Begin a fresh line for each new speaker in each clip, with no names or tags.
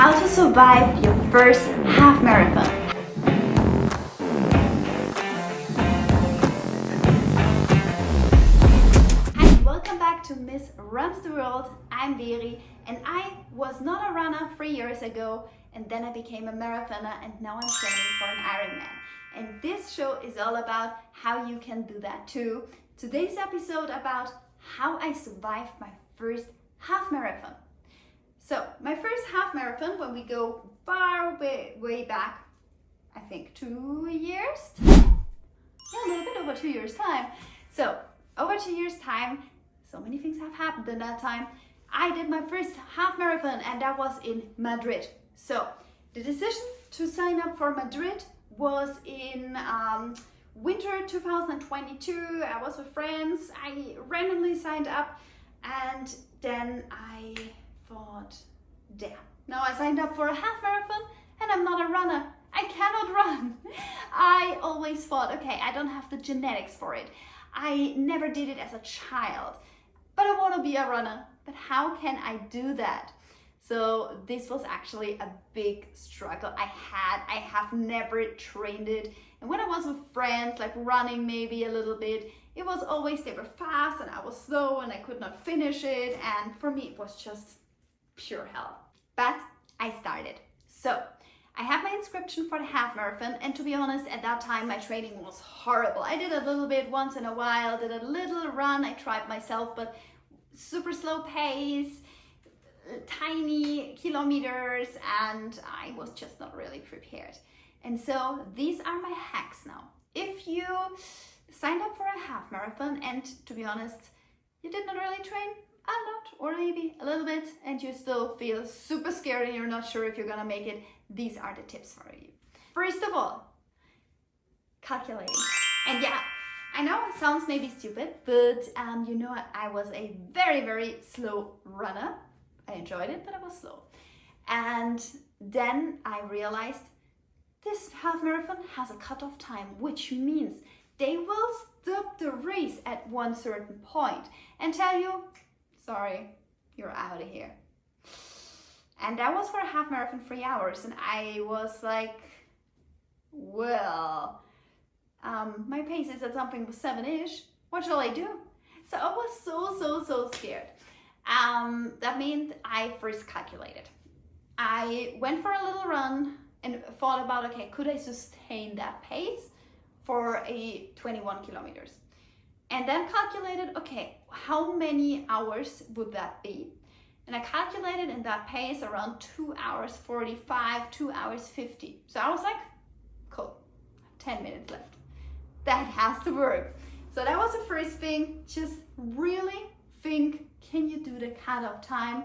how to survive your first half marathon. Hi, welcome back to Miss Runs the World. I'm Veri, and I was not a runner 3 years ago, and then I became a marathoner, and now I'm training for an Ironman. And this show is all about how you can do that too. Today's episode about how I survived my first half marathon. So my first half marathon, when we go far way back, I think 2 years? Yeah, a little bit over 2 years time. So over 2 years time, so many things have happened in that time. I did my first half marathon, and that was in Madrid. So the decision to sign up for Madrid was in winter 2022. I was with friends. I randomly signed up, and then I thought, damn, now I signed up for a half marathon and I'm not a runner. I cannot run. I always thought, okay, I don't have the genetics for it. I never did it as a child, but I want to be a runner. But how can I do that? So this was actually a big struggle I have never trained it. And when I was with friends, like running maybe a little bit, it was always they were fast and I was slow and I could not finish it. And for me, it was just pure hell. But I started. So I had my inscription for the half marathon, and to be honest, at that time my training was horrible. I did a little bit once in a while, did a little run, I tried myself, but super slow pace, tiny kilometers, and I was just not really prepared. And so these are my hacks now. If you signed up for a half marathon and, to be honest, you did not really train a lot or maybe a little bit, and you still feel super scared and you're not sure if you're gonna make it, these are the tips for you. First of all, calculating. And yeah, I know it sounds maybe stupid, but you know, I was a very slow runner. I enjoyed it, but I was slow. And then I realized this half marathon has a cutoff time, which means they will stop the race at one certain point and tell you, sorry, you're out of here. And that was for a half marathon, 3 hours. And I was like, well, my pace is at something with 7-ish. What shall I do? So I was so scared. That meant I first calculated. I went for a little run and thought about, okay, could I sustain that pace for a 21 kilometers? And then calculated, okay, how many hours would that be? And I calculated in that pace around 2 hours 45, 2 hours 50. So I was like, cool, 10 minutes left. That has to work. So that was the first thing. Just really think, can you do the cutoff time?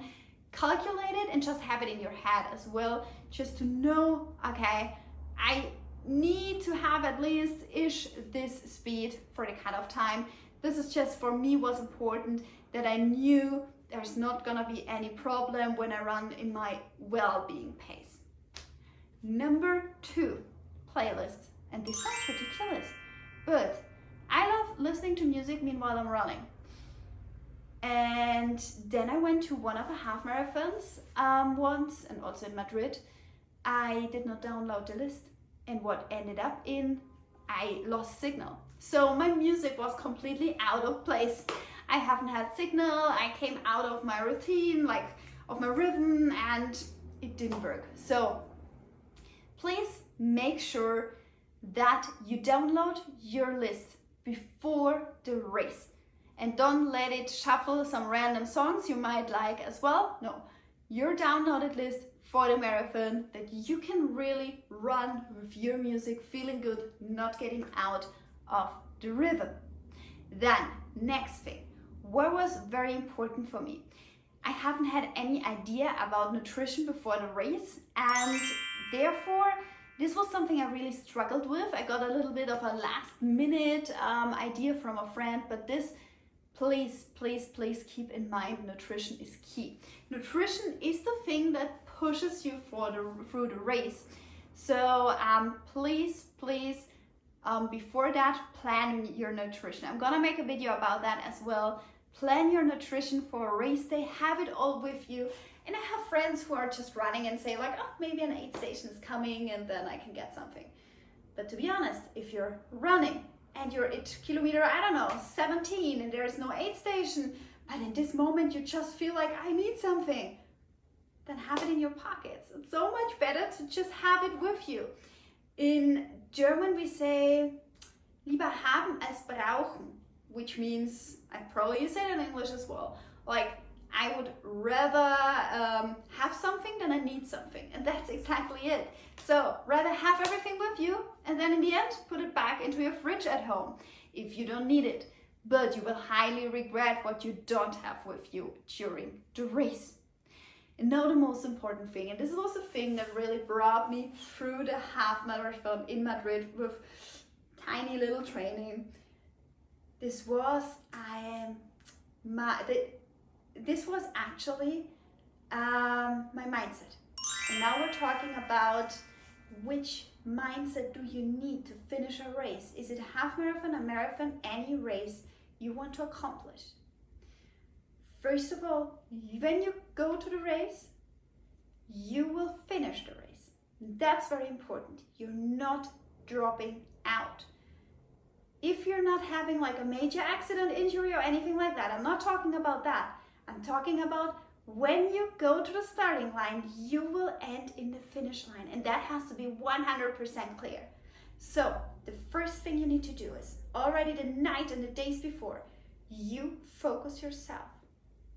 Calculate it and just have it in your head as well, just to know, okay, I need to have at least this speed for the cutoff time. This is just, for me, was important that I knew there's not gonna be any problem when I run in my well-being pace. Number 2, playlists. And this sounds ridiculous, but I love listening to music meanwhile I'm running. And then I went to one of the half marathons once, and also in Madrid. I did not download the list, and what ended up in, I lost signal. So my music was completely out of place. I haven't had signal, I came out of my routine, like of my rhythm, and it didn't work. So please make sure that you download your list before the race. And don't let it shuffle some random songs you might like as well. No, your downloaded list for the marathon, that you can really run with your music, feeling good, not getting out of the rhythm. Then, next thing, what was very important for me. I haven't had any idea about nutrition before the race, and therefore this was something I really struggled with. I got a little bit of a last minute idea from a friend, but this, please keep in mind, nutrition is key. Nutrition is the thing that pushes you through the race. So please, before that, plan your nutrition. I'm gonna make a video about that as well. Plan your nutrition for a race day, have it all with you, And I have friends who are just running and say like, oh, maybe an aid station is coming and then I can get something. But to be honest, if you're running and you're at kilometer, I don't know, 17 and there is no aid station, but in this moment you just feel like I need something, then have it in your pockets. It's so much better to just have it with you. In German we say, lieber haben als brauchen, which means, I probably say it in English as well, like I would rather have something than I need something. And that's exactly it. So rather have everything with you and then in the end, put it back into your fridge at home if you don't need it. But you will highly regret what you don't have with you during the race. And now the most important thing, and this was a thing that really brought me through the half marathon in Madrid with tiny little training. This was actually my mindset. And now we're talking about which mindset do you need to finish a race? Is it a half marathon, a marathon, any race you want to accomplish? First of all, when you go to the race, you will finish the race. That's very important. You're not dropping out. If you're not having like a major accident, injury or anything like that, I'm not talking about that. I'm talking about when you go to the starting line, you will end in the finish line, and that has to be 100% clear. So the first thing you need to do is already the night and the days before, you focus yourself.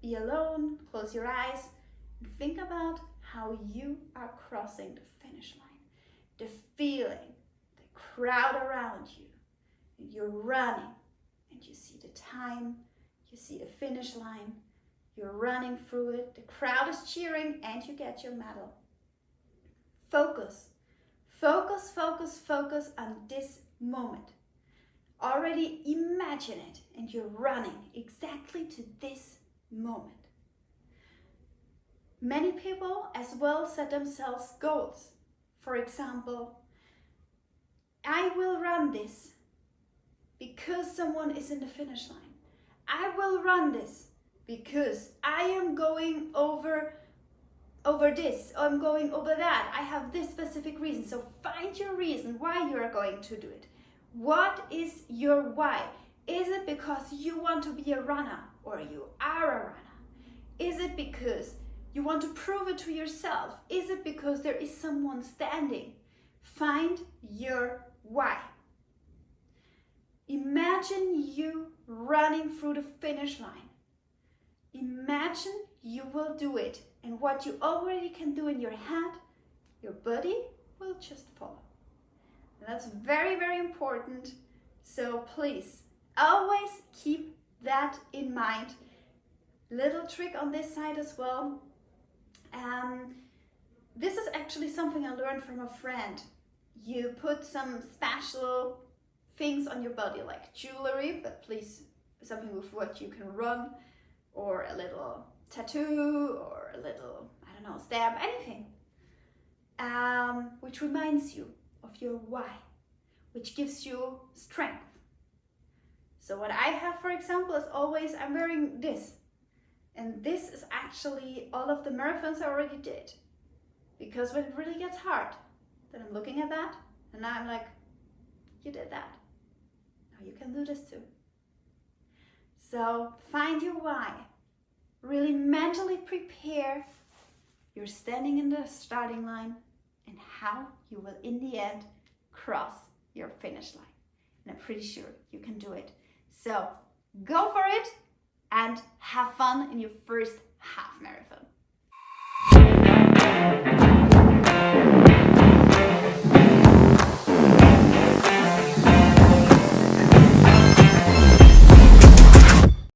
Be alone, close your eyes, and think about how you are crossing the finish line. The feeling, the crowd around you, and you're running, and you see the time, you see the finish line, you're running through it, the crowd is cheering, and you get your medal. Focus, focus, focus, focus on this moment. Already imagine it, and you're running exactly to this moment. Many people as well set themselves goals. For example, I will run this because someone is in the finish line. I will run this because I am going over this, or I'm going over that. I have this specific reason. So find your reason why you are going to do it. What is your why? Is it because you want to be a runner or you are a runner? Is it because you want to prove it to yourself? Is it because there is someone standing? Find your why. Imagine you running through the finish line. Imagine you will do it, and what you already can do in your head, your body will just follow. And that's very, very important. So please, always keep that in mind. Little trick on this side as well. This is actually something I learned from a friend. You put some special things on your body, like jewelry, but please, something with what you can run, or a little tattoo, or a little, I don't know, stamp, anything, which reminds you of your why, which gives you strength. So what I have, for example, is always, I'm wearing this. And this is actually all of the marathons I already did. Because when it really gets hard, then I'm looking at that, and now I'm like, you did that. Now you can do this too. So find your why. Really mentally prepare. You're standing in the starting line and how you will in the end cross your finish line. And I'm pretty sure you can do it. So go for it and have fun in your first half marathon.